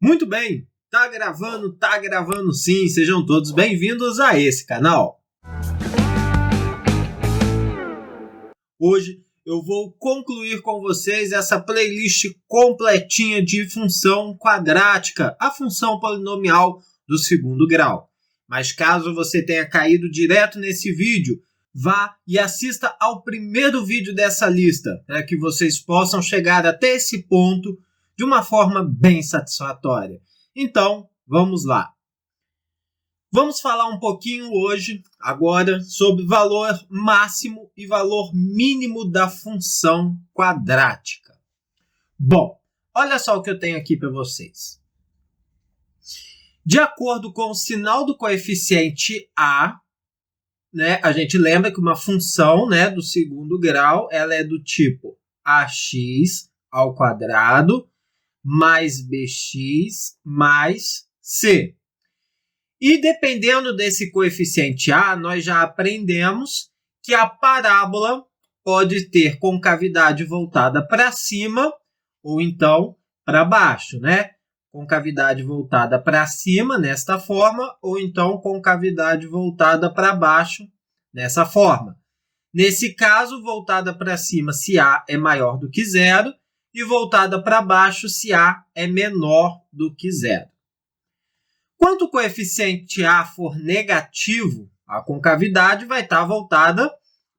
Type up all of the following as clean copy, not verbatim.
Muito bem, tá gravando sim, sejam todos bem-vindos a esse canal. Hoje eu vou concluir com vocês essa playlist completinha de função quadrática, a função polinomial do segundo grau. Mas caso você tenha caído direto nesse vídeo, vá e assista ao primeiro vídeo dessa lista, para que vocês possam chegar até esse ponto de uma forma bem satisfatória. Então, vamos lá. Vamos falar um pouquinho hoje, agora, sobre valor máximo e valor mínimo da função quadrática. Bom, olha só o que eu tenho aqui para vocês. De acordo com o sinal do coeficiente a, a gente lembra que uma função do segundo grau ela é do tipo ax ao quadrado mais bx mais c. E dependendo desse coeficiente a, nós já aprendemos que a parábola pode ter concavidade voltada para cima ou então para baixo, Concavidade voltada para cima, nesta forma, ou então concavidade voltada para baixo, nessa forma. Nesse caso, voltada para cima se a é maior do que zero, e voltada para baixo se a é menor do que zero. Quando o coeficiente a for negativo, a concavidade vai estar voltada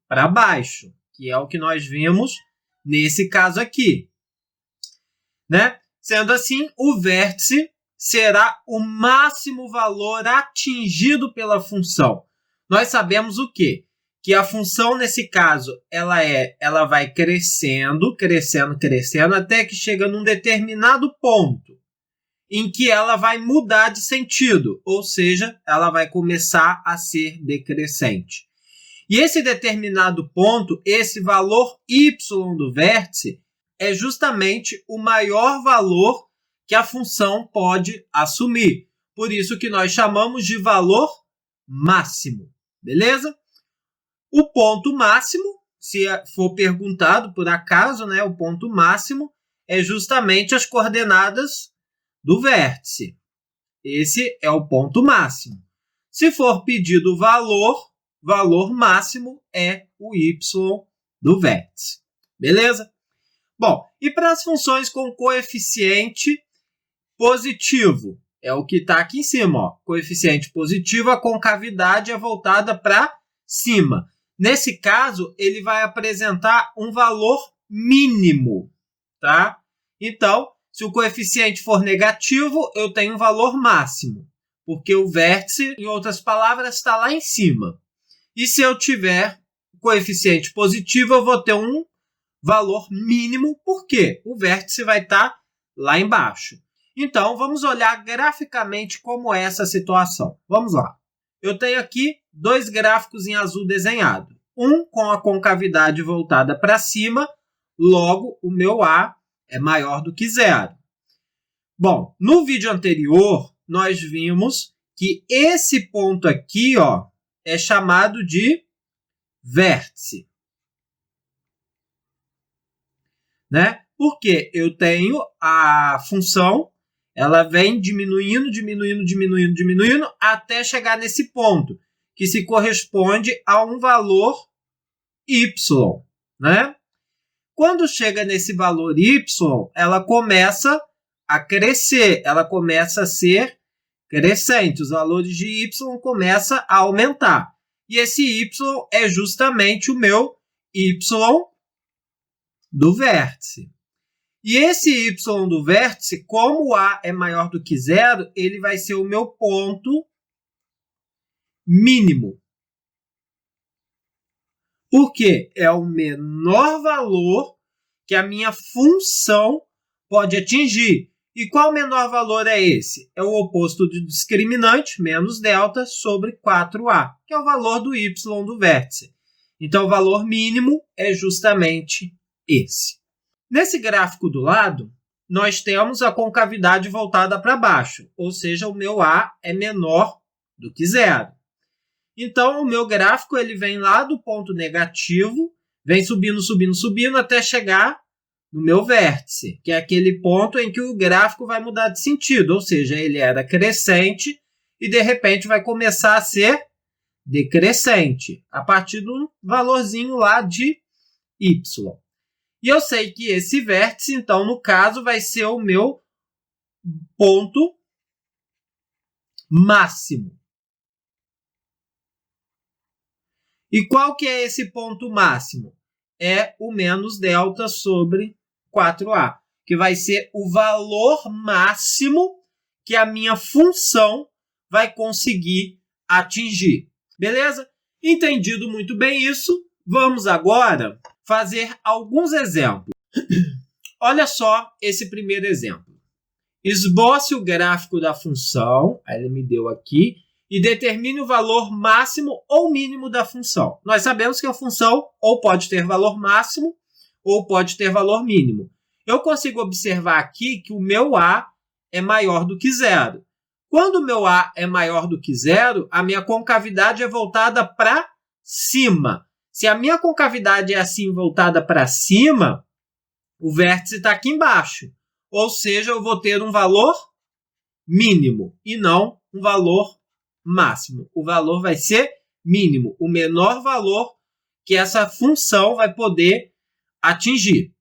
para baixo, que é o que nós vimos nesse caso aqui. Sendo assim, o vértice será o máximo valor atingido pela função. Nós sabemos o quê? Que a função, nesse caso, ela vai crescendo, até que chega num determinado ponto em que ela vai mudar de sentido, ou seja, ela vai começar a ser decrescente. E esse determinado ponto, esse valor y do vértice, é justamente o maior valor que a função pode assumir. Por isso que nós chamamos de valor máximo, beleza? O ponto máximo, se for perguntado por acaso, o ponto máximo é justamente as coordenadas do vértice. Esse é o ponto máximo. Se for pedido o valor máximo é o y do vértice. Beleza? Bom, e para as funções com coeficiente positivo? É o que está aqui em cima. Coeficiente positivo, a concavidade é voltada para cima. Nesse caso, ele vai apresentar um valor mínimo, tá? Então, se o coeficiente for negativo, eu tenho um valor máximo, porque o vértice, em outras palavras, está lá em cima. E se eu tiver coeficiente positivo, eu vou ter um valor mínimo, porque o vértice vai estar lá embaixo. Então, vamos olhar graficamente como é essa situação. Vamos lá. Eu tenho aqui dois gráficos em azul desenhado. Um com a concavidade voltada para cima, logo o meu A é maior do que zero. Bom, no vídeo anterior, nós vimos que esse ponto aqui é chamado de vértice. Porque eu tenho a função, ela vem diminuindo, até chegar nesse ponto, que se corresponde a um valor y, Quando chega nesse valor y, ela começa a crescer, ela começa a ser crescente, os valores de y começam a aumentar. E esse y é justamente o meu y do vértice. E esse y do vértice, como o a é maior do que zero, ele vai ser o meu ponto mínimo. Porque é o menor valor que a minha função pode atingir. E qual menor valor é esse? É o oposto do discriminante, menos delta, sobre 4a, que é o valor do y do vértice. Então, o valor mínimo é justamente esse. Nesse gráfico do lado, nós temos a concavidade voltada para baixo, ou seja, o meu A é menor do que zero. Então, o meu gráfico ele vem lá do ponto negativo, vem subindo, até chegar no meu vértice, que é aquele ponto em que o gráfico vai mudar de sentido, ou seja, ele era crescente e de repente vai começar a ser decrescente, a partir de um valorzinho lá de y. E eu sei que esse vértice, então, no caso, vai ser o meu ponto máximo. E qual que é esse ponto máximo? É o menos delta sobre 4a, que vai ser o valor máximo que a minha função vai conseguir atingir. Beleza? Entendido muito bem isso, vamos agora fazer alguns exemplos. Olha só esse primeiro exemplo. Esboce o gráfico da função, aí ele me deu aqui, e determine o valor máximo ou mínimo da função. Nós sabemos que a função ou pode ter valor máximo ou pode ter valor mínimo. Eu consigo observar aqui que o meu A é maior do que zero. Quando o meu A é maior do que zero, a minha concavidade é voltada para cima. Se a minha concavidade é assim voltada para cima, o vértice está aqui embaixo. Ou seja, eu vou ter um valor mínimo e não um valor máximo. O valor vai ser mínimo, o menor valor que essa função vai poder atingir.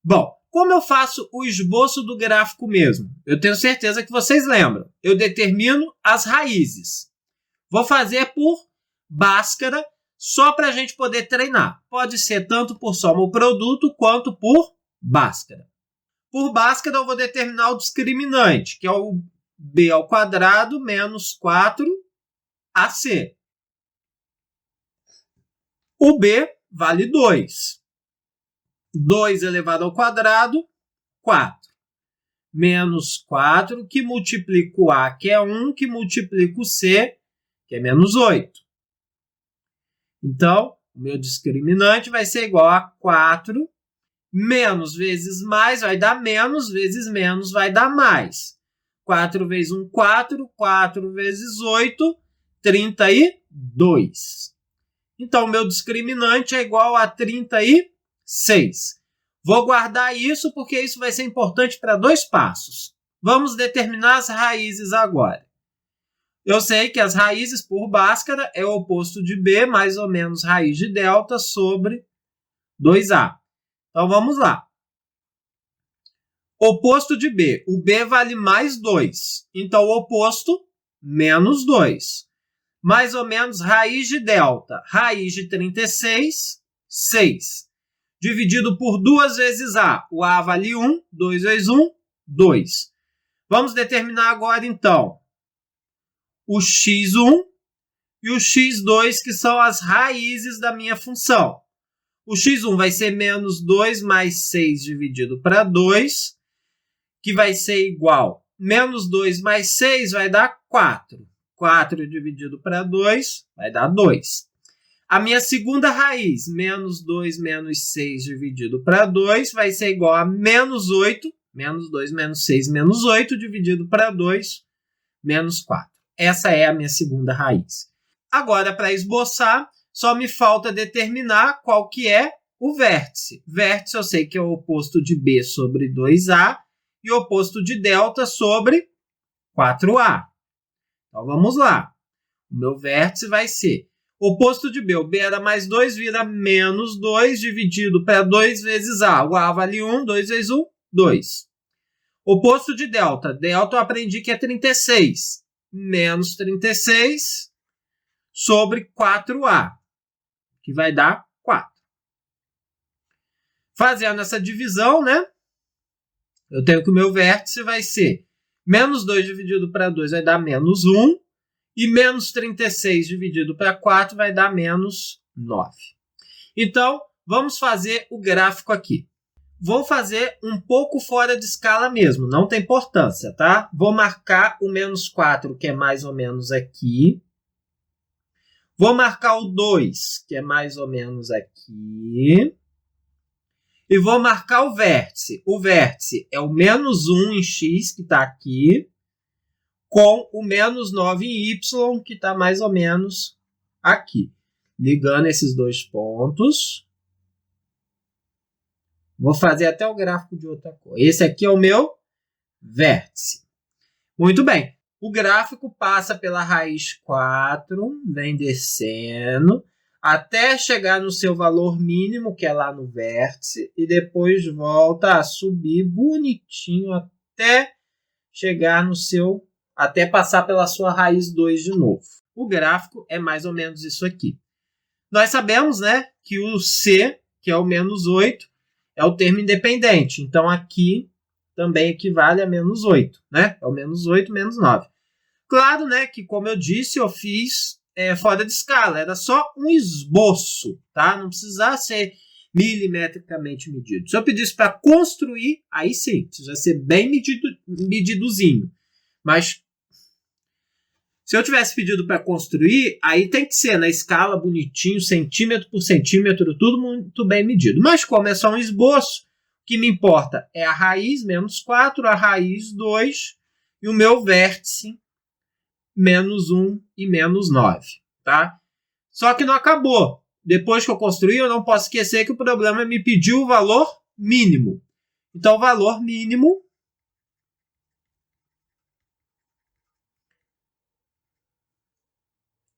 Bom, como eu faço o esboço do gráfico mesmo? Eu tenho certeza que vocês lembram. Eu determino as raízes. Vou fazer por Bhaskara, só para a gente poder treinar. Pode ser tanto por soma ou produto, quanto por Bhaskara. Por Bhaskara, eu vou determinar o discriminante, que é o b ao quadrado menos 4ac. O b vale 2. 2 elevado ao quadrado, 4. Menos 4, que multiplica o a, que é 1, que multiplica o c, que é menos 8. Então, o meu discriminante vai ser igual a 4, menos vezes mais vai dar menos, vezes menos vai dar mais. 4 vezes 1, 4. 4 vezes 8, 32. Então, o meu discriminante é igual a 36. Vou guardar isso porque isso vai ser importante para 2 passos. Vamos determinar as raízes agora. Eu sei que as raízes por Bhaskara é o oposto de b, mais ou menos raiz de delta sobre 2a. Então, vamos lá. Oposto de b. O b vale mais 2. Então, o oposto, menos 2. Mais ou menos raiz de delta. Raiz de 36, 6. Dividido por 2 vezes a. O a vale 1. 2 vezes 1, 2. Vamos determinar agora, então, o x1 e o x2, que são as raízes da minha função. O x1 vai ser menos 2 mais 6 dividido para 2, que vai ser igual. Menos 2 mais 6 vai dar 4. 4 dividido para 2 vai dar 2. A minha segunda raiz, menos 2 menos 6 dividido para 2, vai ser igual a menos 8. Menos 2 menos 6 menos 8 dividido para 2, menos 4. Essa é a minha segunda raiz. Agora, para esboçar, só me falta determinar qual que é o vértice. Vértice eu sei que é o oposto de b sobre 2a e o oposto de delta sobre 4a. Então, vamos lá. O meu vértice vai ser oposto de b. O b era mais 2, vira menos 2 dividido para 2 vezes a. O a vale 1, 2 vezes 1, 2. Oposto de delta. Delta eu aprendi que é 36. Menos 36 sobre 4a, que vai dar 4. Fazendo essa divisão, né? Eu tenho que o meu vértice vai ser menos 2 dividido para 2 vai dar menos 1. E menos 36 dividido para 4 vai dar menos 9. Então, vamos fazer o gráfico aqui. Vou fazer um pouco fora de escala mesmo, não tem importância, tá? Vou marcar o menos 4, que é mais ou menos aqui. Vou marcar o 2, que é mais ou menos aqui. E vou marcar o vértice. O vértice é o menos 1 em x, que está aqui, com o menos 9 em y, que está mais ou menos aqui. Ligando esses dois pontos. Vou fazer até o gráfico de outra cor. Esse aqui é o meu vértice. Muito bem. O gráfico passa pela raiz 4, vem descendo, até chegar no seu valor mínimo, que é lá no vértice, e depois volta a subir bonitinho até chegar no seu, até passar pela sua raiz 2 de novo. O gráfico é mais ou menos isso aqui. Nós sabemos, né, que o C, que é o menos 8, é o termo independente. Então, aqui também equivale a menos 8, né? É o menos 8 menos 9. Claro, né, que como eu disse, eu fiz fora de escala. Era só um esboço, tá? Não precisava ser milimetricamente medido. Se eu pedisse para construir, aí sim, precisa ser bem medidozinho. Mas se eu tivesse pedido para construir, aí tem que ser na escala bonitinho, centímetro por centímetro, tudo muito bem medido. Mas como é só um esboço, o que me importa é a raiz, menos 4, a raiz 2 e o meu vértice, menos 1 e menos 9. Tá? Só que não acabou. Depois que eu construí, eu não posso esquecer que o problema me pediu o valor mínimo. Então, o valor mínimo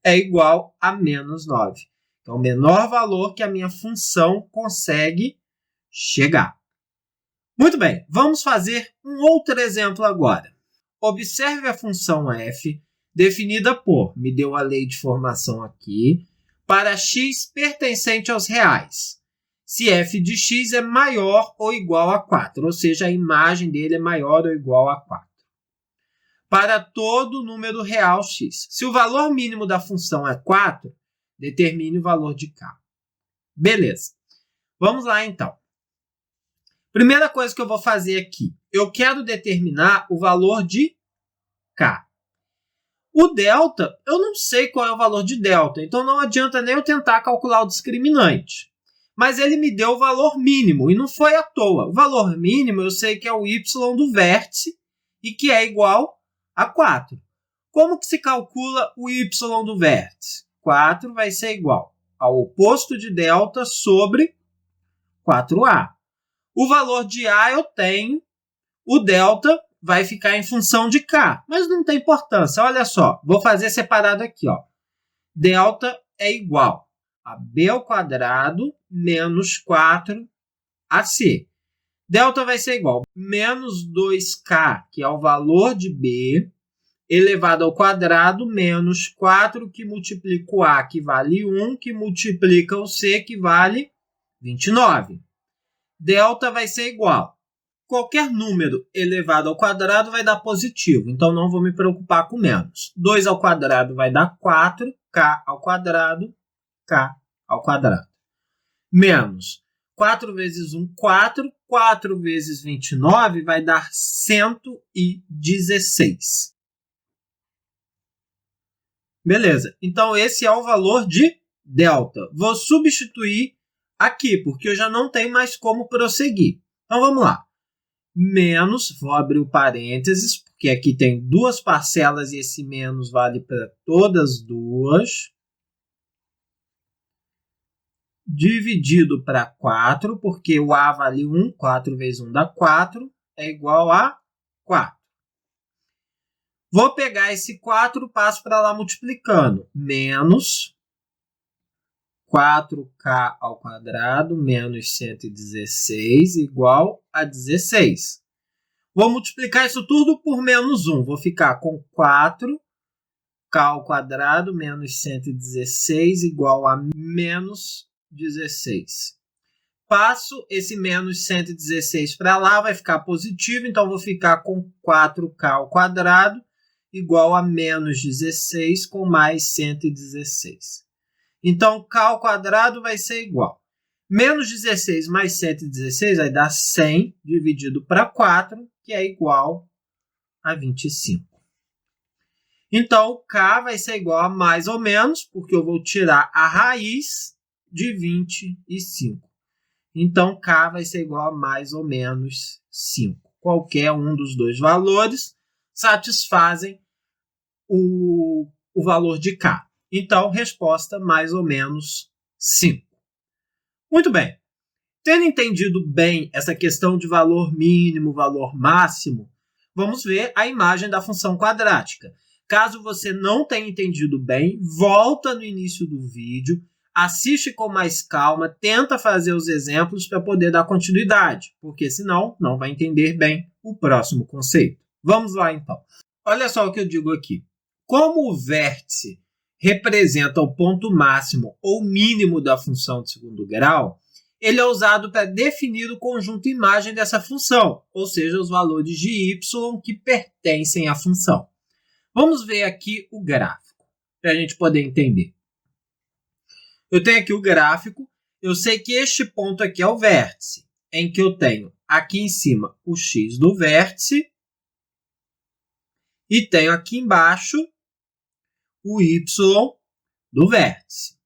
é igual a menos 9. Então, o menor valor que a minha função consegue chegar. Muito bem, vamos fazer um outro exemplo agora. Observe a função f, definida por, me deu a lei de formação aqui, para x pertencente aos reais. Se f de x é maior ou igual a 4, ou seja, a imagem dele é maior ou igual a 4. Para todo número real x. Se o valor mínimo da função é 4, determine o valor de k. Beleza. Vamos lá, então. Primeira coisa que eu vou fazer aqui. Eu quero determinar o valor de k. O delta, eu não sei qual é o valor de delta, então não adianta nem eu tentar calcular o discriminante. Mas ele me deu o valor mínimo, e não foi à toa. O valor mínimo eu sei que é o y do vértice, e que é igual a 4. Como que se calcula o y do vértice? 4 vai ser igual ao oposto de delta sobre 4a. O valor de a eu tenho, o delta vai ficar em função de k, mas não tem importância. Olha só, vou fazer separado aqui. Ó. Delta é igual a b ao quadrado menos 4ac. Delta vai ser igual a menos 2k, que é o valor de b, elevado ao quadrado, menos 4, que multiplica o a, que vale 1, que multiplica o c, que vale 29. Delta vai ser igual. Qualquer número elevado ao quadrado vai dar positivo, então não vou me preocupar com menos. 2 ao quadrado vai dar 4, k ao quadrado, k ao quadrado. Menos 4 vezes 1, 4. 4 vezes 29 vai dar 116. Beleza, então esse é o valor de delta. Vou substituir aqui, porque eu já não tenho mais como prosseguir. Então vamos lá. Menos, vou abrir o parênteses, porque aqui tem duas parcelas e esse menos vale para todas duas. Dividido para 4, porque o a vale 1, 4 vezes 1 dá 4, é igual a 4. Vou pegar esse 4 e passo para lá multiplicando. Menos 4k ao quadrado menos 116 igual a 16. Vou multiplicar isso tudo por menos 1. Vou ficar com 4k ao quadrado menos 116 igual a menos 16. Passo esse menos 116 para lá, vai ficar positivo, então vou ficar com 4k ao quadrado igual a menos 16 com mais 116. Então, k ao quadrado vai ser igual. Menos 16 mais 116 vai dar 100 dividido para 4, que é igual a 25. Então, k vai ser igual a mais ou menos, porque eu vou tirar a raiz de 25. Então, k vai ser igual a mais ou menos 5. Qualquer um dos dois valores satisfazem o valor de k. Então, resposta mais ou menos 5. Muito bem. Tendo entendido bem essa questão de valor mínimo, valor máximo, vamos ver a imagem da função quadrática. Caso você não tenha entendido bem, volta no início do vídeo, assiste com mais calma, tenta fazer os exemplos para poder dar continuidade, porque senão não vai entender bem o próximo conceito. Vamos lá então. Olha só o que eu digo aqui. Como o vértice representa o ponto máximo ou mínimo da função de segundo grau, ele é usado para definir o conjunto imagem dessa função, ou seja, os valores de y que pertencem à função. Vamos ver aqui o gráfico, para a gente poder entender. Eu tenho aqui o gráfico, eu sei que este ponto aqui é o vértice, em que eu tenho aqui em cima o x do vértice e tenho aqui embaixo o y do vértice.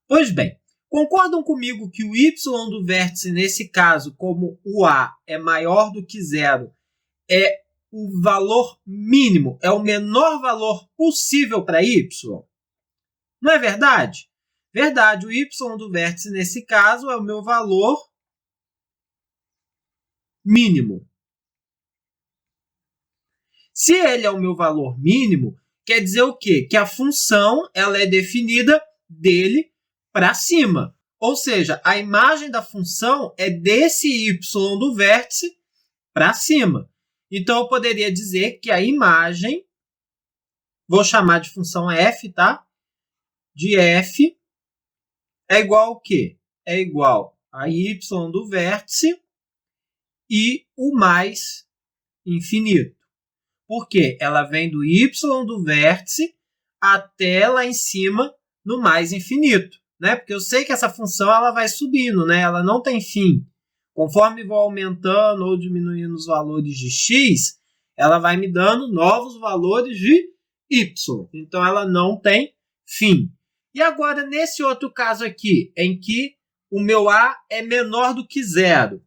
Pois bem, concordam comigo que o y do vértice, nesse caso, como o a é maior do que zero, é o valor mínimo, é o menor valor possível para y? Não é verdade? Verdade, o y do vértice, nesse caso, é o meu valor mínimo. Se ele é o meu valor mínimo, quer dizer o quê? Que a função ela é definida dele para cima. Ou seja, a imagem da função é desse y do vértice para cima. Então, eu poderia dizer que a imagem, vou chamar de função f, tá? De f é igual ao quê? É igual a y do vértice e o mais infinito. Por quê? Ela vem do y do vértice até lá em cima no mais infinito, né? Porque eu sei que essa função ela vai subindo, né? Ela não tem fim. Conforme vou aumentando ou diminuindo os valores de x, ela vai me dando novos valores de y. Então, ela não tem fim. E agora, nesse outro caso aqui, em que o meu a é menor do que zero.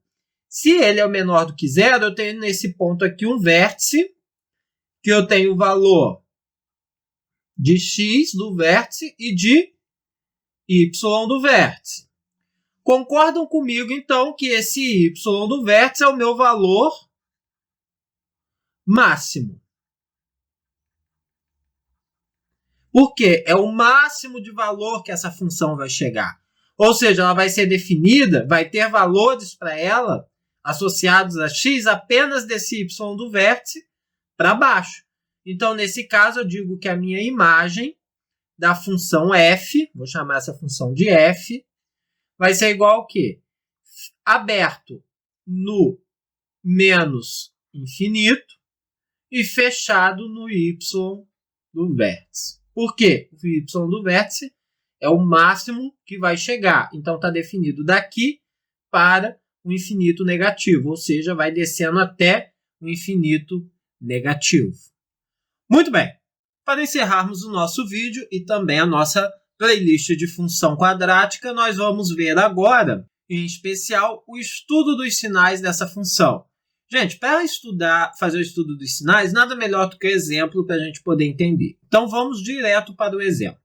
Se ele é menor do que zero, eu tenho nesse ponto aqui um vértice, que eu tenho o valor de x do vértice e de y do vértice. Concordam comigo, então, que esse y do vértice é o meu valor máximo. Porque é o máximo de valor que essa função vai chegar. Ou seja, ela vai ser definida, vai ter valores para ela associados a x apenas desse y do vértice para baixo. Então, nesse caso, eu digo que a minha imagem da função f, vou chamar essa função de f, vai ser igual ao quê? Aberto no menos infinito e fechado no y do vértice. Por quê? O y do vértice é o máximo que vai chegar. Então, está definido daqui para o infinito negativo, ou seja, vai descendo até o infinito negativo. Muito bem. Para encerrarmos o nosso vídeo e também a nossa playlist de função quadrática, nós vamos ver agora, em especial, o estudo dos sinais dessa função. Gente, para fazer o estudo dos sinais, nada melhor do que exemplo para a gente poder entender. Então, vamos direto para o exemplo.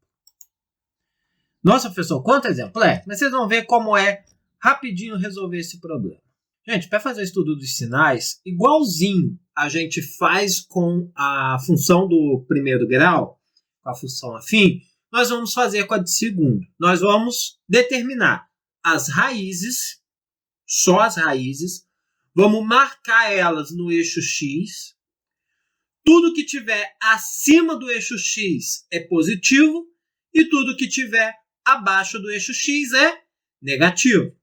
Nossa, professor, quanto exemplo? Mas vocês vão ver como é rapidinho resolver esse problema. Gente, para fazer o estudo dos sinais, igualzinho a gente faz com a função do primeiro grau, com a função afim, nós vamos fazer com a de segundo. Nós vamos determinar as raízes, só as raízes, vamos marcar elas no eixo x. Tudo que tiver acima do eixo x é positivo e tudo que tiver abaixo do eixo x é negativo.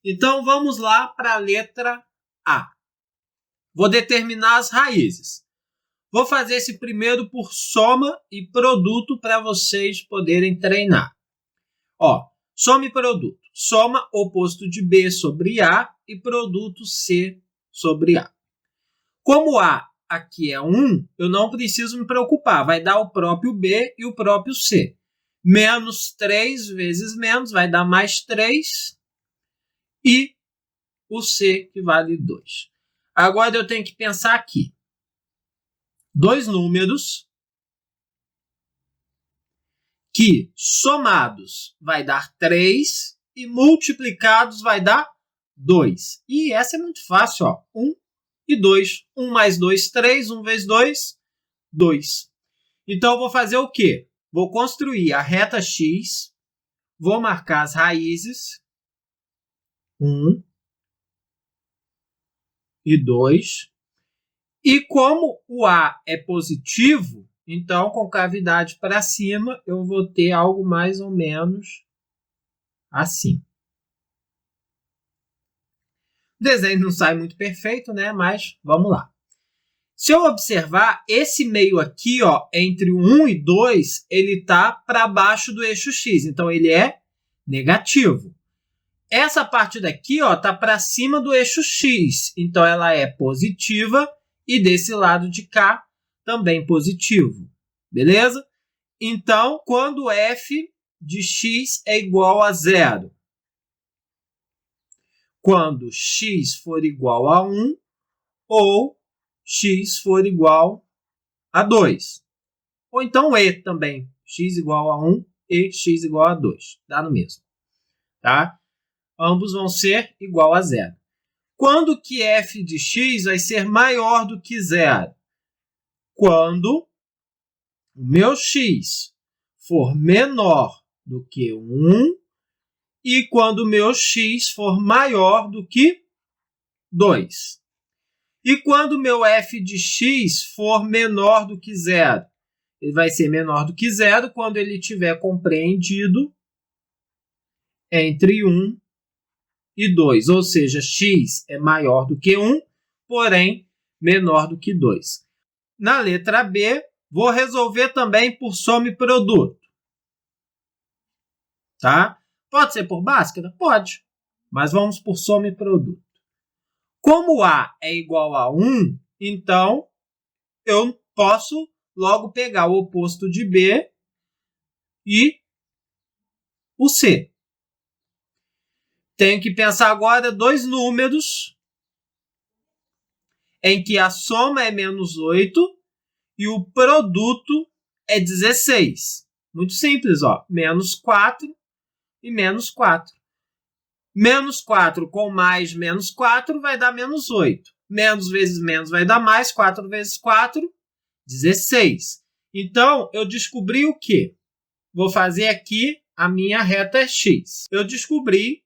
Então, vamos lá para a letra A. Vou determinar as raízes. Vou fazer esse primeiro por soma e produto para vocês poderem treinar. Ó, soma e produto. Soma oposto de B sobre A e produto C sobre A. Como A aqui é 1, eu não preciso me preocupar. Vai dar o próprio B e o próprio C. Menos 3 vezes menos vai dar mais 3. E o C que vale 2. Agora eu tenho que pensar aqui. Dois números que somados vai dar 3 e multiplicados vai dar 2. E essa é muito fácil, ó. 1 e 2. 1 mais 2, 3. 1 vezes 2, 2. Então, eu vou fazer o quê? Vou construir a reta x, vou marcar as raízes, 1 e 2. E como o A é positivo, então, com cavidade para cima, eu vou ter algo mais ou menos assim. O desenho não sai muito perfeito, né? Mas vamos lá. Se eu observar, esse meio aqui, ó, entre o 1 e 2, ele está para baixo do eixo x. Então, ele é negativo. Essa parte daqui está para cima do eixo x. Então, ela é positiva. E desse lado de cá, também positivo. Beleza? Então, quando f de x é igual a 0, quando x for igual a 1 ou x for igual a 2. Ou então e também, x igual a 1 e x igual a 2. Dá no mesmo. Tá? Ambos vão ser igual a 0. Quando que f de x vai ser maior do que 0? Quando o meu x for menor do que 1 e quando o meu x for maior do que 2. E quando o meu f de x for menor do que 0? Ele vai ser menor do que 0 quando ele estiver compreendido entre 1 e 2. Ou seja, x é maior do que 1, porém menor do que 2. Na letra B, vou resolver também por soma e produto. Tá? Pode ser por Bhaskara? Pode. Mas vamos por soma e produto. Como A é igual a 1, então eu posso logo pegar o oposto de B e o C. Tenho que pensar agora dois números em que a soma é menos 8 e o produto é 16. Muito simples, ó. Menos 4 e menos 4. Menos 4 com mais menos 4 vai dar menos 8. Menos vezes menos vai dar mais. 4 vezes 4, 16. Então, eu descobri o quê? Vou fazer aqui a minha reta x. Eu descobri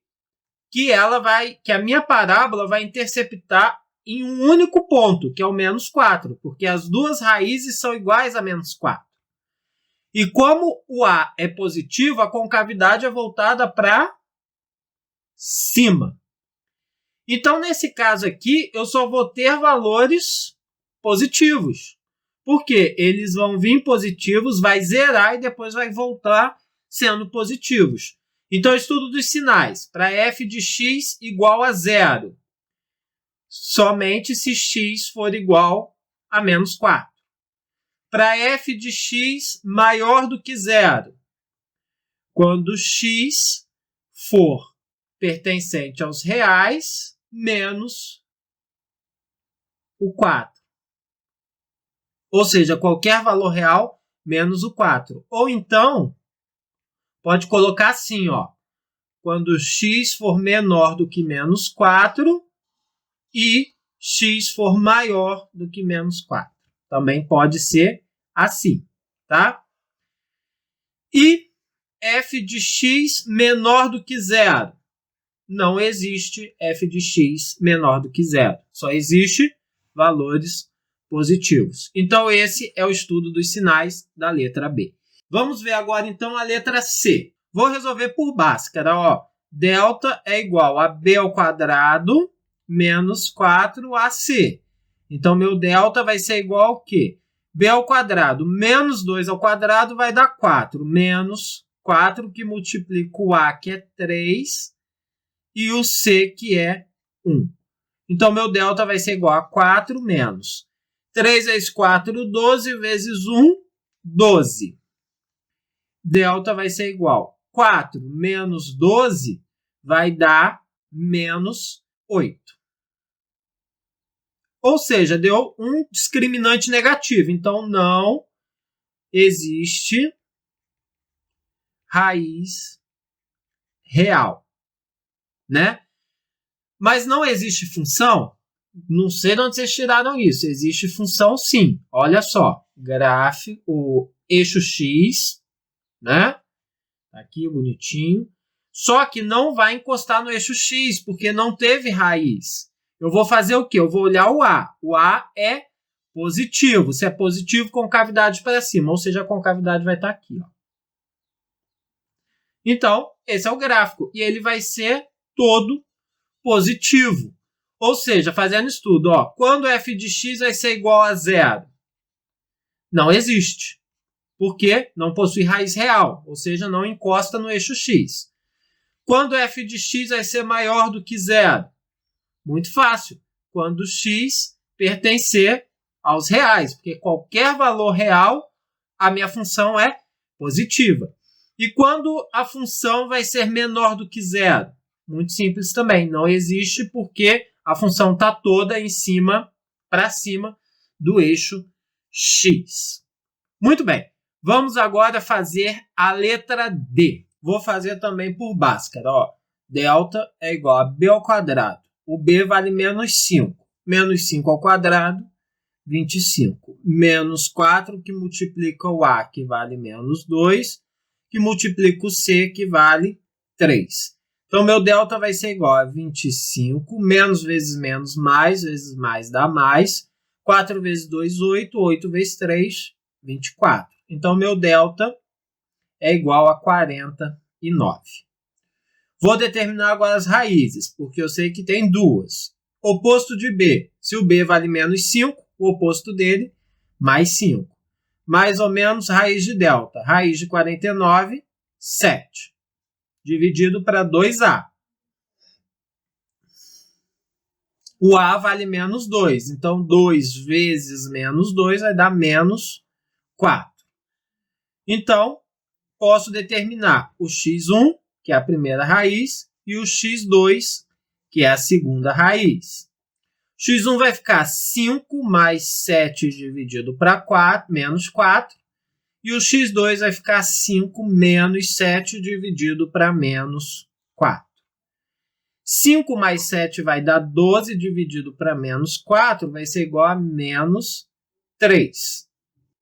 que a minha parábola vai interceptar em um único ponto, que é o menos 4, porque as duas raízes são iguais a menos 4. E como o A é positivo, a concavidade é voltada para cima. Então, nesse caso aqui, eu só vou ter valores positivos. Porque eles vão vir positivos, vai zerar e depois vai voltar sendo positivos. Então, estudo dos sinais. Para f de x igual a 0. Somente se x for igual a menos 4. Para f de x maior do que 0. Quando x for pertencente aos reais menos o 4. Ou seja, qualquer valor real menos o 4. Ou então, pode colocar assim, ó. Quando x for menor do que menos 4 e x for maior do que menos 4. Também pode ser assim, tá? E f de x menor do que 0. Não existe f de x menor do que 0. Só existe valores positivos. Então, esse é o estudo dos sinais da letra B. Vamos ver agora, então, a letra C. Vou resolver por Bhaskara. Ó. Delta é igual a B ao quadrado menos 4AC. Então, meu delta vai ser igual ao quê? B ao quadrado menos 2 ao quadrado vai dar 4. Menos 4 que multiplica o A, que é 3, e o C, que é 1. Então, meu delta vai ser igual a 4 menos 3 vezes 4, 12, vezes 1, 12. Delta vai ser igual a 4 menos 12 vai dar menos 8. Ou seja, deu um discriminante negativo. Então, não existe raiz real, né? Mas não existe função? Não sei de onde vocês tiraram isso. Existe função sim. Olha só. Gráfico, o eixo X, né? Aqui, bonitinho. Só que não vai encostar no eixo X, porque não teve raiz. Eu vou fazer o quê? Eu vou olhar o A. O A é positivo. Se é positivo, concavidade para cima. Ou seja, a concavidade vai estar aqui. Ó. Então, esse é o gráfico. E ele vai ser todo positivo. Ou seja, fazendo estudo, ó, quando f de x vai ser igual a zero? Não existe. Porque não possui raiz real. Ou seja, não encosta no eixo x. Quando f de x vai ser maior do que zero? Muito fácil. Quando x pertencer aos reais. Porque qualquer valor real, a minha função é positiva. E quando a função vai ser menor do que zero? Muito simples também. Não existe porque a função está toda em cima, para cima do eixo x. Muito bem. Vamos agora fazer a letra D. Vou fazer também por Bhaskara. Ó. Delta é igual a B ao quadrado. O B vale menos 5. Menos 5 ao quadrado, 25. Menos 4, que multiplica o A, que vale menos 2, que multiplica o C, que vale 3. Então, meu delta vai ser igual a 25, menos vezes menos, mais vezes mais dá mais. 4 vezes 2, 8. 8 vezes 3, 24. Então, meu delta é igual a 49. Vou determinar agora as raízes, porque eu sei que tem duas. Oposto de B. Se o B vale menos 5, o oposto dele, mais 5. Mais ou menos raiz de delta. Raiz de 49, 7. Dividido para 2A. O A vale menos 2. Então, 2 vezes menos 2 vai dar menos 4. Então, posso determinar o x1, que é a primeira raiz, e o x2, que é a segunda raiz. x1 vai ficar 5 mais 7 dividido para 4, menos 4. E o x2 vai ficar 5 menos 7 dividido para menos 4. 5 mais 7 vai dar 12 dividido para menos 4, vai ser igual a menos 3.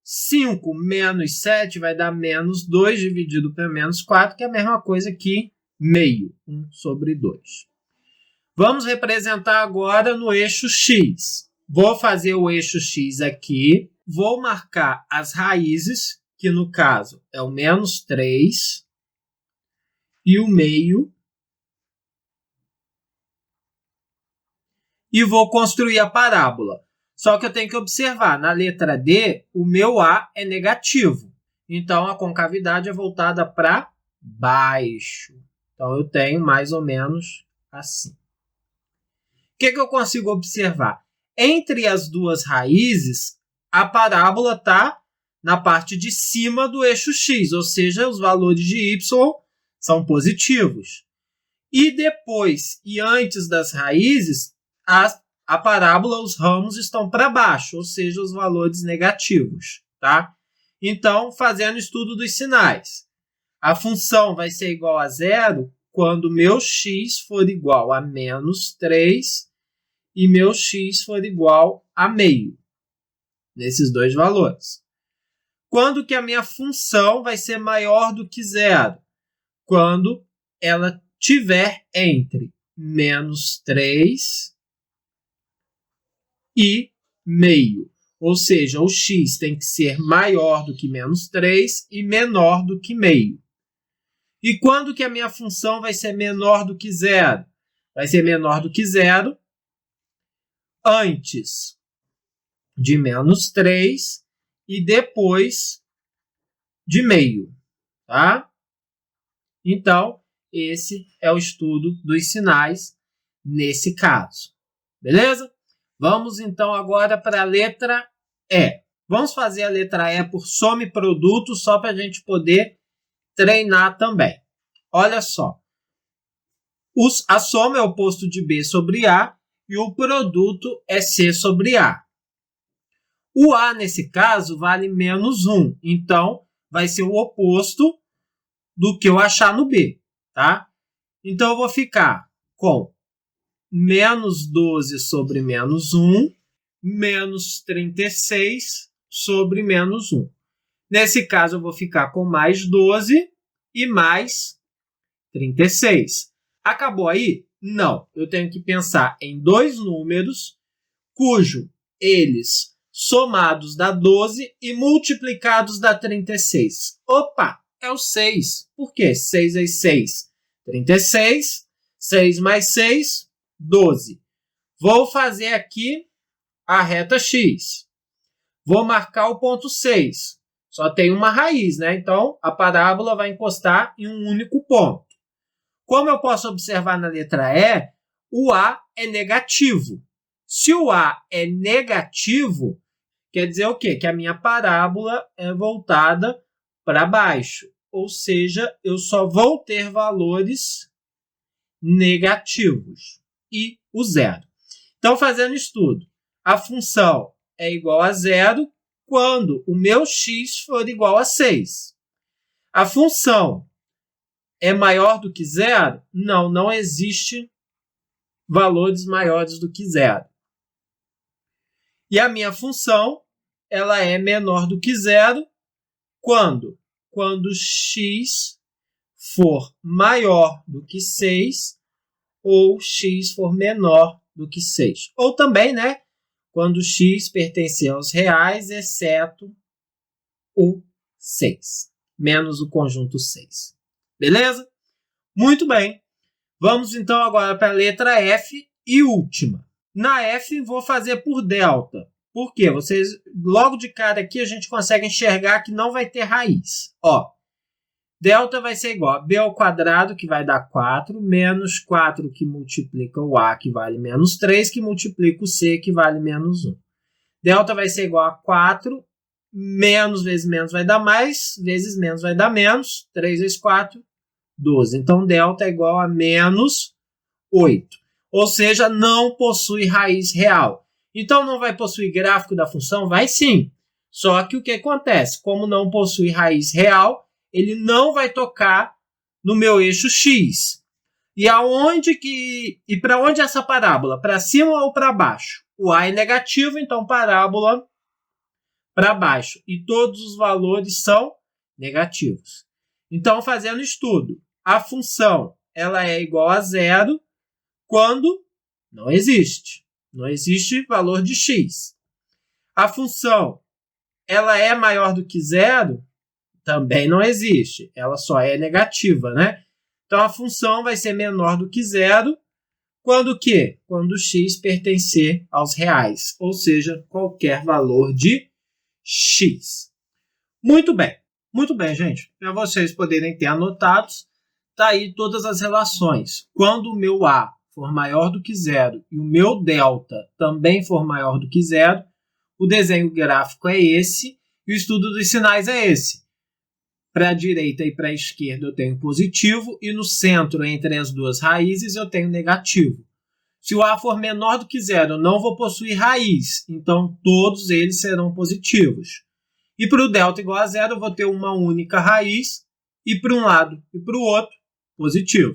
5 menos 7 vai dar menos 2 dividido para menos 4, que é a mesma coisa que meio, 1 sobre 2. Vamos representar agora no eixo X. Vou fazer o eixo X aqui, vou marcar as raízes, que no caso é o menos 3 e o meio, e vou construir a parábola. Só que eu tenho que observar, na letra D, o meu A é negativo. Então, a concavidade é voltada para baixo. Então, eu tenho mais ou menos assim. O que eu consigo observar? Entre as duas raízes, a parábola está na parte de cima do eixo X, ou seja, os valores de Y são positivos. E depois e antes das raízes, a parábola, os ramos estão para baixo, ou seja, os valores negativos. Tá? Então, fazendo estudo dos sinais, a função vai ser igual a zero quando meu x for igual a menos 3 e meu x for igual a meio, nesses dois valores. Quando que a minha função vai ser maior do que zero? Quando ela tiver entre menos 3 e meio. Ou seja, o x tem que ser maior do que menos 3 e menor do que meio. E quando que a minha função vai ser menor do que zero? Vai ser menor do que zero antes de menos 3 e depois de meio. Tá? Então, esse é o estudo dos sinais nesse caso. Beleza? Vamos então agora para a letra E. Vamos fazer a letra E por soma e produto, só para a gente poder treinar também. Olha só. A soma é o oposto de B sobre A e o produto é C sobre A. O A, nesse caso, vale menos 1. Então, vai ser o oposto do que eu achar no B. Tá? Então, eu vou ficar com menos 12 sobre menos 1, menos 36 sobre menos 1. Nesse caso, eu vou ficar com mais 12 e mais 36. Acabou aí? Não. Eu tenho que pensar em dois números cujo eles somados dá 12 e multiplicados dá 36. Opa, é o 6. Por quê? 6 vezes 6, 36. 6 mais 6, 12. Vou fazer aqui a reta X. Vou marcar o ponto 6. Só tem uma raiz, né? Então, a parábola vai encostar em um único ponto. Como eu posso observar na letra E, o A é negativo. Se o A é negativo, quer dizer o quê? Que a minha parábola é voltada para baixo. Ou seja, eu só vou ter valores negativos e o zero. Então, fazendo estudo, a função é igual a zero quando o meu x for igual a 6. A função é maior do que zero? Não, não existe valores maiores do que zero. E a minha função ela é menor do que zero quando? Quando x for maior do que 6 ou x for menor do que 6. Ou também, né, quando x pertencer aos reais, exceto o 6, menos o conjunto 6. Beleza? Muito bem. Vamos então agora para a letra F e última. Na F vou fazer por delta. Por quê? Vocês, logo de cara aqui a gente consegue enxergar que não vai ter raiz. Ó, delta vai ser igual a b ao quadrado, que vai dar 4, menos 4, que multiplica o a, que vale menos 3, que multiplica o c, que vale menos 1. Delta vai ser igual a 4, menos vezes menos vai dar mais, vezes menos vai dar menos, 3 vezes 4, 12. Então, delta é igual a menos 8. Ou seja, não possui raiz real. Então, não vai possuir gráfico da função? Vai sim. Só que o que acontece? Como não possui raiz real, ele não vai tocar no meu eixo X. E para onde é essa parábola? Para cima ou para baixo? O A é negativo, então parábola para baixo. E todos os valores são negativos. Então, fazendo estudo, a função ela é igual a zero quando não existe. Não existe valor de x. A função ela é maior do que zero? Também não existe. Ela só é negativa, né? Então, a função vai ser menor do que zero quando o quê? Quando x pertencer aos reais, ou seja, qualquer valor de x. Muito bem, gente. Para vocês poderem ter anotados, tá aí todas as relações. Quando o meu A for maior do que zero e o meu delta também for maior do que zero, o desenho gráfico é esse e o estudo dos sinais é esse. Para a direita e para a esquerda eu tenho positivo e no centro, entre as duas raízes, eu tenho negativo. Se o A for menor do que zero, eu não vou possuir raiz, então todos eles serão positivos. E para o delta igual a zero, eu vou ter uma única raiz e para um lado e para o outro, positivo.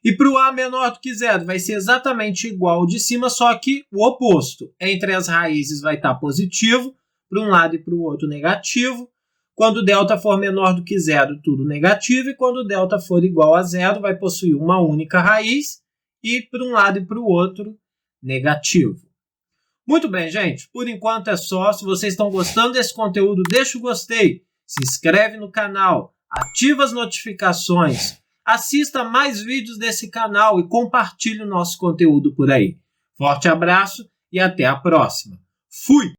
E para o A menor do que zero, vai ser exatamente igual ao de cima, só que o oposto. Entre as raízes vai estar positivo, para um lado e para o outro negativo. Quando o delta for menor do que zero, tudo negativo. E quando o delta for igual a zero, vai possuir uma única raiz e para um lado e para o outro, negativo. Muito bem, gente. Por enquanto é só. Se vocês estão gostando desse conteúdo, deixa o gostei. Se inscreve no canal. Ativa as notificações. Assista mais vídeos desse canal e compartilhe o nosso conteúdo por aí. Forte abraço e até a próxima. Fui!